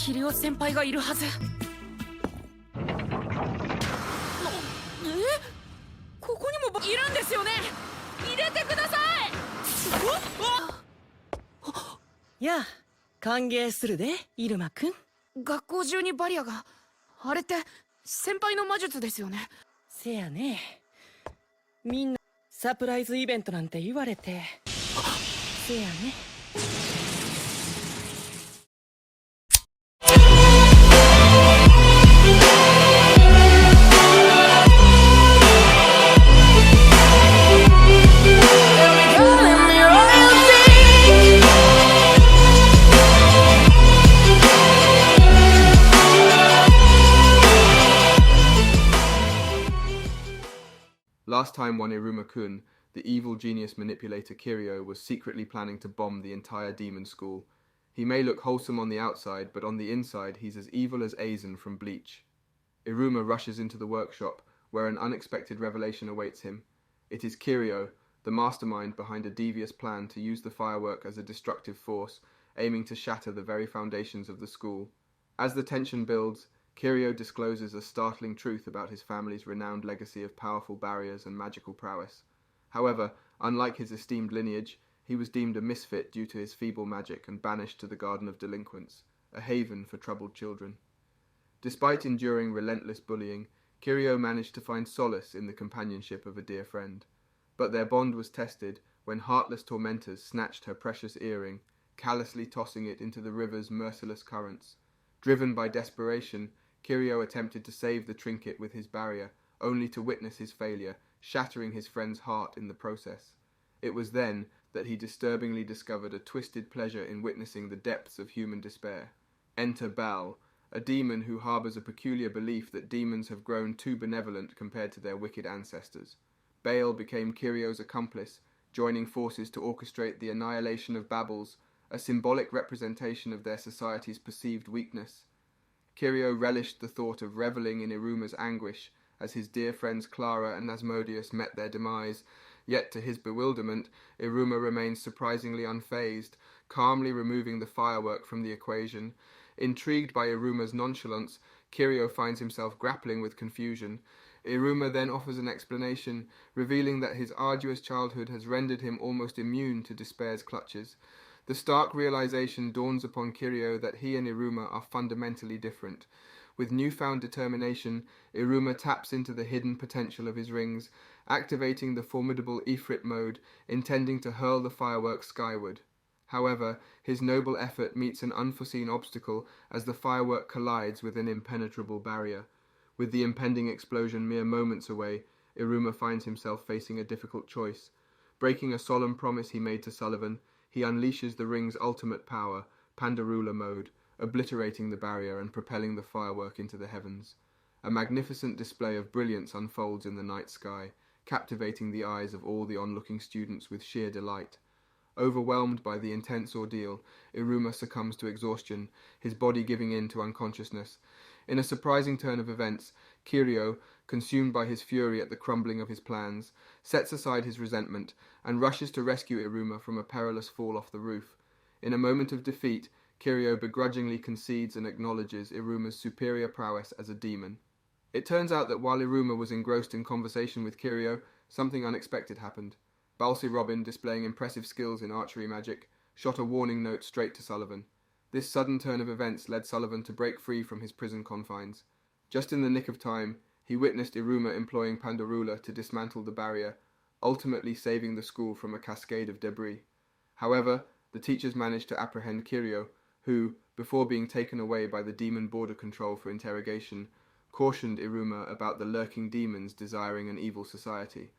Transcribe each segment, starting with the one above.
キリオ先輩がいるはず。ここにもいるんですよね。入れてください。やあ、歓迎するで、イルマくん。学校中にバリアが。あれって先輩の魔術ですよね。せやね。みんなサプライズイベントなんて言われて。せやね。Last time on Iruma-kun, the evil genius manipulator Kiryu was secretly planning to bomb the entire demon school. He may look wholesome on the outside, but on the inside he's as evil as Aizen from Bleach. Iruma rushes into the workshop, where an unexpected revelation awaits him. It is Kiryu, the mastermind behind a devious plan to use the firework as a destructive force, aiming to shatter the very foundations of the school. As the tension builds, Kiryu discloses a startling truth about his family's renowned legacy of powerful barriers and magical prowess. However, unlike his esteemed lineage, he was deemed a misfit due to his feeble magic and banished to the Garden of Delinquents, a haven for troubled children. Despite enduring relentless bullying, Kiryu managed to find solace in the companionship of a dear friend. But their bond was tested when heartless tormentors snatched her precious earring, callously tossing it into the river's merciless currents. Driven by desperation, Kiryu attempted to save the trinket with his barrier, only to witness his failure, shattering his friend's heart in the process. It was then that he disturbingly discovered a twisted pleasure in witnessing the depths of human despair. Enter Baal, a demon who harbours a peculiar belief that demons have grown too benevolent compared to their wicked ancestors. Baal became Kiryu's accomplice, joining forces to orchestrate the annihilation of Babels, a symbolic representation of their society's perceived weakness. Kiryu relished the thought of revelling in Iruma's anguish as his dear friends Clara and Asmodeus met their demise, yet to his bewilderment, Iruma remains surprisingly unfazed, calmly removing the firework from the equation. Intrigued by Iruma's nonchalance, Kiryu finds himself grappling with confusion. Iruma then offers an explanation, revealing that his arduous childhood has rendered him almost immune to despair's clutches. The stark realization dawns upon Kiryu that he and Iruma are fundamentally different. With newfound determination, Iruma taps into the hidden potential of his rings, activating the formidable Ifrit mode, intending to hurl the fireworks skyward. However, his noble effort meets an unforeseen obstacle as the firework collides with an impenetrable barrier. With the impending explosion mere moments away, Iruma finds himself facing a difficult choice. Breaking a solemn promise he made to Sullivan, he unleashes the ring's ultimate power, Pandarula mode, obliterating the barrier and propelling the firework into the heavens. A magnificent display of brilliance unfolds in the night sky, captivating the eyes of all the onlooking students with sheer delight. Overwhelmed by the intense ordeal, Iruma succumbs to exhaustion, his body giving in to unconsciousness. In a surprising turn of events, Kiryu, consumed by his fury at the crumbling of his plans, sets aside his resentment and rushes to rescue Iruma from a perilous fall off the roof. In a moment of defeat, Kiryu begrudgingly concedes and acknowledges Iruma's superior prowess as a demon. It turns out that while Iruma was engrossed in conversation with Kiryu, something unexpected happened. Balsi Robin, displaying impressive skills in archery magic, shot a warning note straight to Sullivan. This sudden turn of events led Sullivan to break free from his prison confines. Just in the nick of time, he witnessed Iruma employing Pandorula to dismantle the barrier, ultimately saving the school from a cascade of debris. However, the teachers managed to apprehend Kiryu, who, before being taken away by the demon border control for interrogation, cautioned Iruma about the lurking demons desiring an evil society.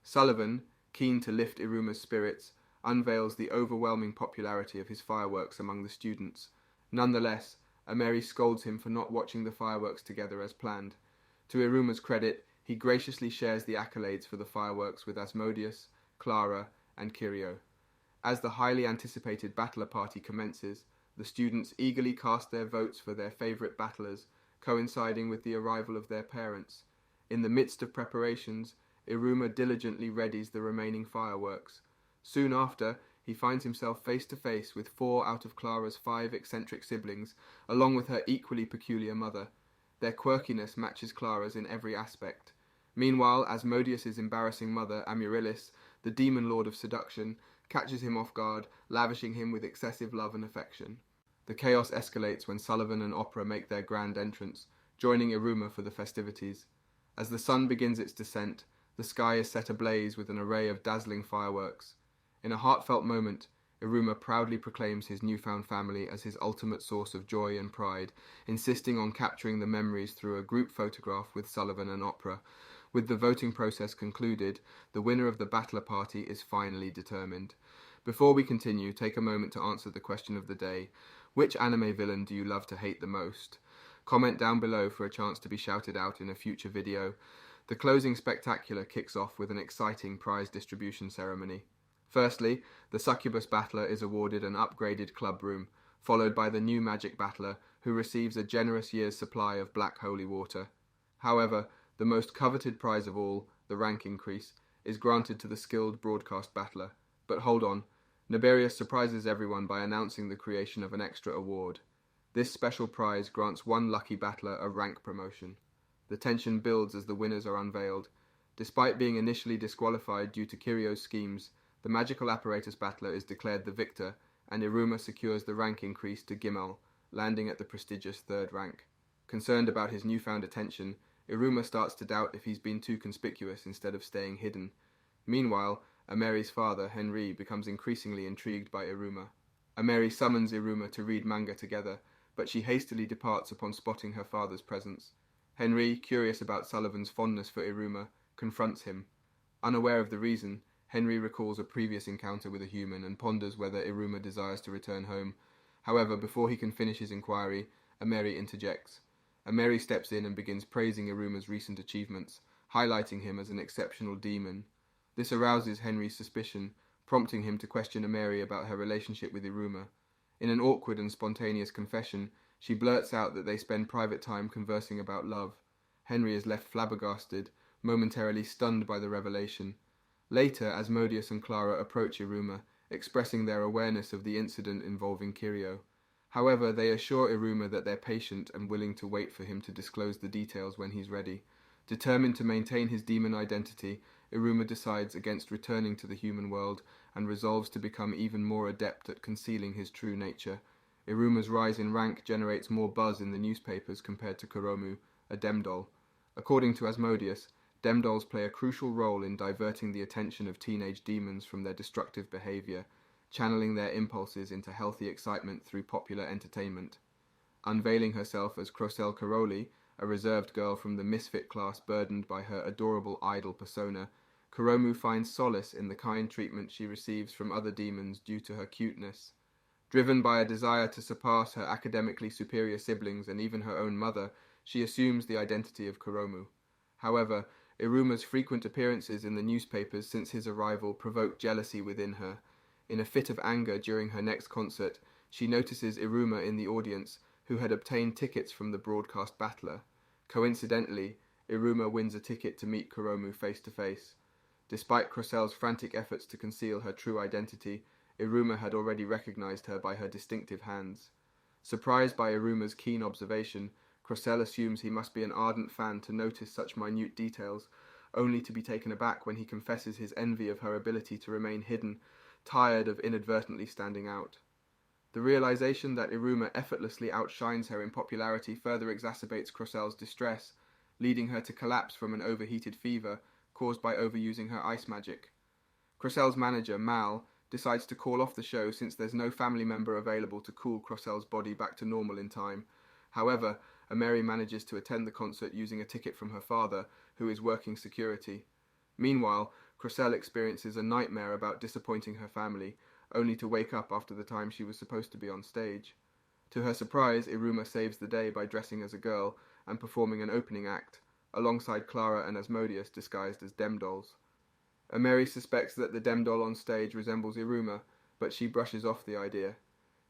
Sullivan, keen to lift Iruma's spirits, unveils the overwhelming popularity of his fireworks among the students. Nonetheless, Ameri scolds him for not watching the fireworks together as planned. To Iruma's credit, he graciously shares the accolades for the fireworks with Asmodeus, Clara, and Kiryu. As the highly anticipated battler party commences, the students eagerly cast their votes for their favourite battlers, coinciding with the arrival of their parents. In the midst of preparations, Iruma diligently readies the remaining fireworks. Soon after, he finds himself face to face with 4 out of Clara's 5 eccentric siblings, along with her equally peculiar mother. Their quirkiness matches Clara's in every aspect. Meanwhile, Asmodeus's embarrassing mother, Amaryllis, the demon lord of seduction, catches him off guard, lavishing him with excessive love and affection. The chaos escalates when Sullivan and Opera make their grand entrance, joining Iruma for the festivities. As the sun begins its descent, the sky is set ablaze with an array of dazzling fireworks. In a heartfelt moment, Iruma proudly proclaims his newfound family as his ultimate source of joy and pride, insisting on capturing the memories through a group photograph with Sullivan and Opera. With the voting process concluded, the winner of the battler party is finally determined. Before we continue, take a moment to answer the question of the day. Which anime villain do you love to hate the most? Comment down below for a chance to be shouted out in a future video. The closing spectacular kicks off with an exciting prize distribution ceremony. Firstly, the Succubus battler is awarded an upgraded club room, followed by the new magic battler, who receives a generous year's supply of black holy water. However, the most coveted prize of all, the rank increase, is granted to the skilled broadcast battler. But hold on, Niberius surprises everyone by announcing the creation of an extra award. This special prize grants one lucky battler a rank promotion. The tension builds as the winners are unveiled. Despite being initially disqualified due to Kiryo's schemes, the magical apparatus battler is declared the victor, and Iruma secures the rank increase to Gimel, landing at the prestigious 3rd rank. Concerned about his newfound attention, Iruma starts to doubt if he's been too conspicuous instead of staying hidden. Meanwhile, Ameri's father, Henry, becomes increasingly intrigued by Iruma. Ameri summons Iruma to read manga together, but she hastily departs upon spotting her father's presence. Henry, curious about Sullivan's fondness for Iruma, confronts him. Unaware of the reason, Henry recalls a previous encounter with a human and ponders whether Iruma desires to return home. However, before he can finish his inquiry, Ameri interjects. Ameri steps in and begins praising Iruma's recent achievements, highlighting him as an exceptional demon. This arouses Henry's suspicion, prompting him to question Ameri about her relationship with Iruma. In an awkward and spontaneous confession, she blurts out that they spend private time conversing about love. Henry is left flabbergasted, momentarily stunned by the revelation. Later, Asmodeus and Clara approach Iruma, expressing their awareness of the incident involving Kiryo. However, they assure Iruma that they're patient and willing to wait for him to disclose the details when he's ready. Determined to maintain his demon identity, Iruma decides against returning to the human world and resolves to become even more adept at concealing his true nature. Iruma's rise in rank generates more buzz in the newspapers compared to Kuromu, a demdoll. According to Asmodeus, demdolls play a crucial role in diverting the attention of teenage demons from their destructive behavior, channeling their impulses into healthy excitement through popular entertainment. Unveiling herself as Crocelle Caroli, a reserved girl from the misfit class burdened by her adorable idol persona, Kuromu finds solace in the kind treatment she receives from other demons due to her cuteness. Driven by a desire to surpass her academically superior siblings and even her own mother, she assumes the identity of Kuromu. However, Iruma's frequent appearances in the newspapers since his arrival provoke jealousy within her. In a fit of anger during her next concert, she notices Iruma in the audience, who had obtained tickets from the broadcast battler. Coincidentally, Iruma wins a ticket to meet Kuromu face to face. Despite Crocelle's frantic efforts to conceal her true identity, Iruma had already recognized her by her distinctive hands. Surprised by Iruma's keen observation, Crocelle assumes he must be an ardent fan to notice such minute details, only to be taken aback when he confesses his envy of her ability to remain hidden, tired of inadvertently standing out. The realization that Iruma effortlessly outshines her in popularity further exacerbates Crocelle's distress, leading her to collapse from an overheated fever caused by overusing her ice magic. Crocelle's manager, Mal, decides to call off the show since there's no family member available to cool Crocelle's body back to normal in time. However, Ameri manages to attend the concert using a ticket from her father, who is working security. Meanwhile, Crocelle experiences a nightmare about disappointing her family, only to wake up after the time she was supposed to be on stage. To her surprise, Iruma saves the day by dressing as a girl and performing an opening act, alongside Clara and Asmodeus disguised as demdolls. Ameri suspects that the demdoll on stage resembles Iruma, but she brushes off the idea.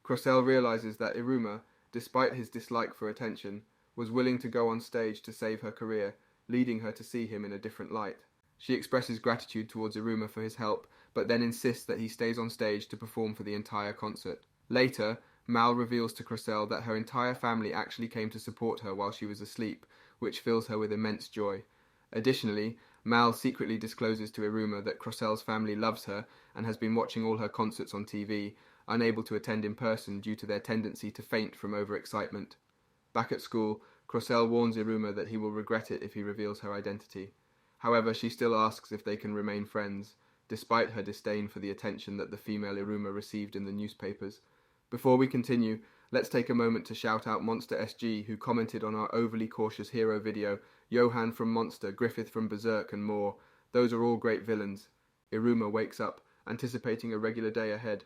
Crocelle realizes that Iruma, despite his dislike for attention, was willing to go on stage to save her career, leading her to see him in a different light. She expresses gratitude towards Iruma for his help, but then insists that he stays on stage to perform for the entire concert. Later, Mal reveals to Crocelle that her entire family actually came to support her while she was asleep, which fills her with immense joy. Additionally, Mal secretly discloses to Iruma that Crocelle's family loves her and has been watching all her concerts on TV, unable to attend in person due to their tendency to faint from overexcitement. Back at school, Crocelle warns Iruma that he will regret it if he reveals her identity. However, she still asks if they can remain friends, despite her disdain for the attention that the female Iruma received in the newspapers. Before we continue, let's take a moment to shout out Monster SG, who commented on our overly cautious hero video, Johan from Monster, Griffith from Berserk, and more. Those are all great villains. Iruma wakes up, anticipating a regular day ahead.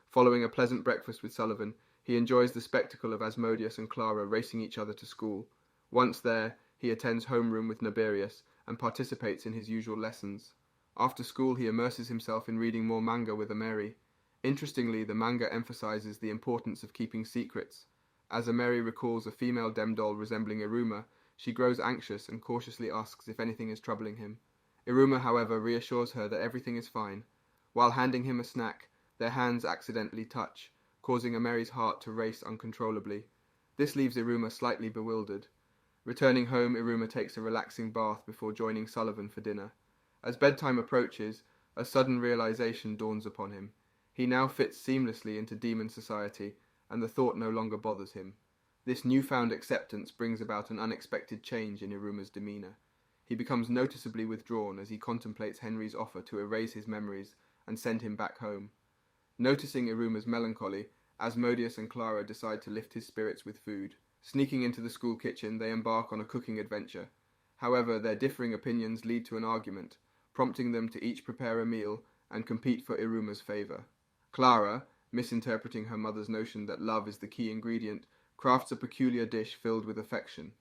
Following a pleasant breakfast with Sullivan, he enjoys the spectacle of Asmodeus and Clara racing each other to school. Once there, he attends homeroom with Naberius and participates in his usual lessons. After school, he immerses himself in reading more manga with Ameri. Interestingly, the manga emphasizes the importance of keeping secrets. As Ameri recalls a female Demdoll resembling Iruma, she grows anxious and cautiously asks if anything is troubling him. Iruma, however, reassures her that everything is fine. While handing him a snack, their hands accidentally touch, causing Ameri's heart to race uncontrollably. This leaves Iruma slightly bewildered. Returning home, Iruma takes a relaxing bath before joining Sullivan for dinner. As bedtime approaches, a sudden realization dawns upon him. He now fits seamlessly into demon society, and the thought no longer bothers him. This newfound acceptance brings about an unexpected change in Iruma's demeanor. He becomes noticeably withdrawn as he contemplates Henry's offer to erase his memories and send him back home. Noticing Iruma's melancholy, Asmodeus and Clara decide to lift his spirits with food. Sneaking into the school kitchen, they embark on a cooking adventure. However, their differing opinions lead to an argument, prompting them to each prepare a meal and compete for Iruma's favor. Clara, misinterpreting her mother's notion that love is the key ingredient, crafts a peculiar dish filled with affection.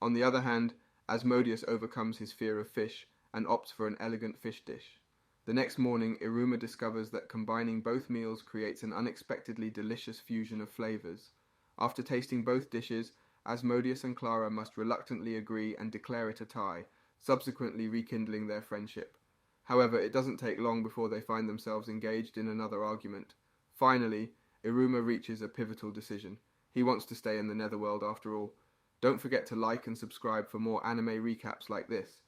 On the other hand, Asmodeus overcomes his fear of fish and opts for an elegant fish dish. The next morning, Iruma discovers that combining both meals creates an unexpectedly delicious fusion of flavors. After tasting both dishes, Asmodeus and Clara must reluctantly agree and declare it a tie, subsequently rekindling their friendship. However, it doesn't take long before they find themselves engaged in another argument. Finally, Iruma reaches a pivotal decision. He wants to stay in the Netherworld after all. Don't forget to like and subscribe for more anime recaps like this.